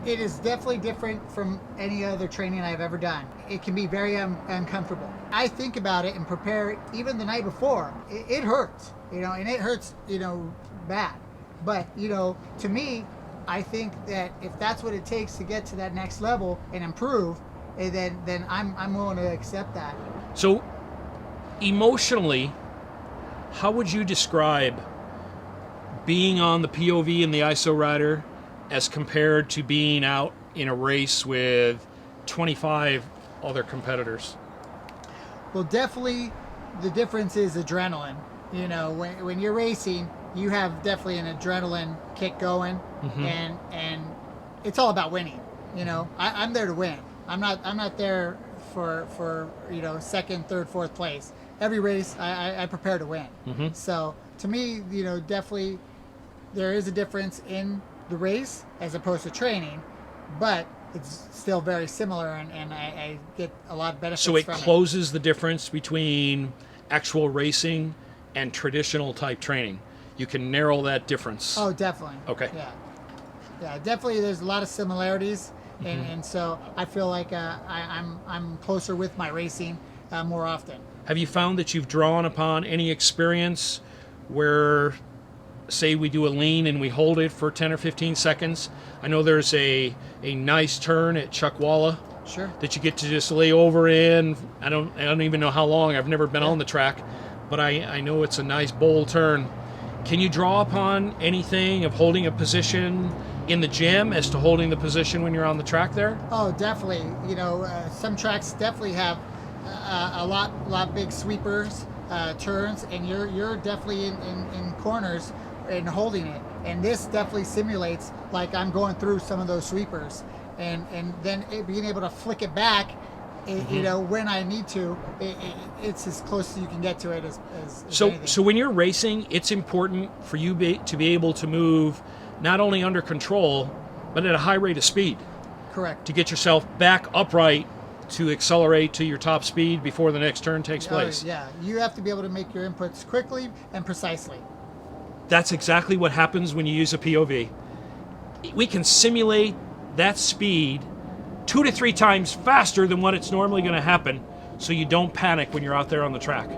It is definitely different from any other training I've ever done. It can be very uncomfortable. I think about it and prepare even the night before. It hurts, and it hurts, bad. But, to me, I think that if that's what it takes to get to that next level and improve, then I'm willing to accept that. So, emotionally, how would you describe being on the POV and the Iso Rider as compared to being out in a race with 25 other competitors? Well, definitely the difference is adrenaline. When you're racing, you have definitely an adrenaline kick going, and it's all about winning. I'm there to win. I'm not there for second, third, fourth place. Every race I prepare to win. So to me, definitely there is a difference in the race as opposed to training, but it's still very similar, and I get a lot of benefits from it. So it closes the difference between actual racing and traditional type training. You can narrow that difference. Oh, definitely. Okay. Yeah, definitely. There's a lot of similarities, and so I feel like I'm closer with my racing more often. Have you found that you've drawn upon any experience where, say we do a lean and we hold it for 10 or 15 seconds? I know there's a nice turn at Chuckwalla. Sure. That you get to just lay over in. I don't even know how long. I've never been on the track, but I know it's a nice bold turn. Can you draw upon anything of holding a position in the gym as to holding the position when you're on the track there? Oh, definitely. Some tracks definitely have a lot big sweepers, turns, and you're definitely in corners and holding it. And this definitely simulates like I'm going through some of those sweepers, and then being able to flick it back, when I need to. It's as close as you can get to it as anything. So when you're racing, it's important for you to be able to move not only under control, but at a high rate of speed. Correct. To get yourself back upright to accelerate to your top speed before the next turn takes place. Yeah, you have to be able to make your inputs quickly and precisely. That's exactly what happens when you use a POV. We can simulate that speed 2 to 3 times faster than what it's normally going to happen, so you don't panic when you're out there on the track.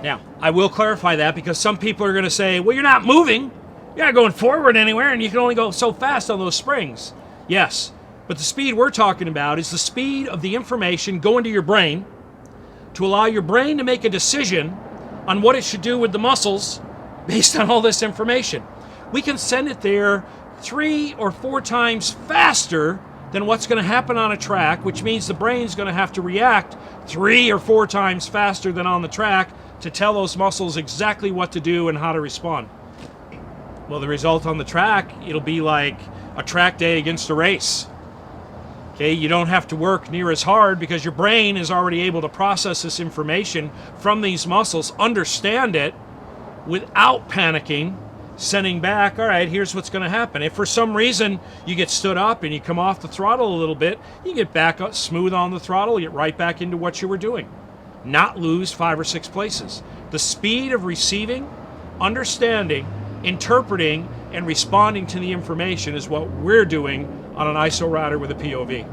Now, I will clarify that because some people are going to say, well, you're not moving. You're not going forward anywhere, and you can only go so fast on those springs. Yes, but the speed we're talking about is the speed of the information going to your brain to allow your brain to make a decision on what it should do with the muscles based on all this information. We can send it there 3 or 4 times faster than what's going to happen on a track, which means the brain's going to have to react 3 or 4 times faster than on the track to tell those muscles exactly what to do and how to respond. Well, the result on the track, it'll be like a track day against a race. Okay, you don't have to work near as hard because your brain is already able to process this information from these muscles, understand it without panicking, sending back, all right, here's what's going to happen. If for some reason you get stood up and you come off the throttle a little bit, you get back up smooth on the throttle, get right back into what you were doing. Not lose 5 or 6 places. The speed of receiving, understanding, interpreting, and responding to the information is what we're doing on an Iso Rider with a POV.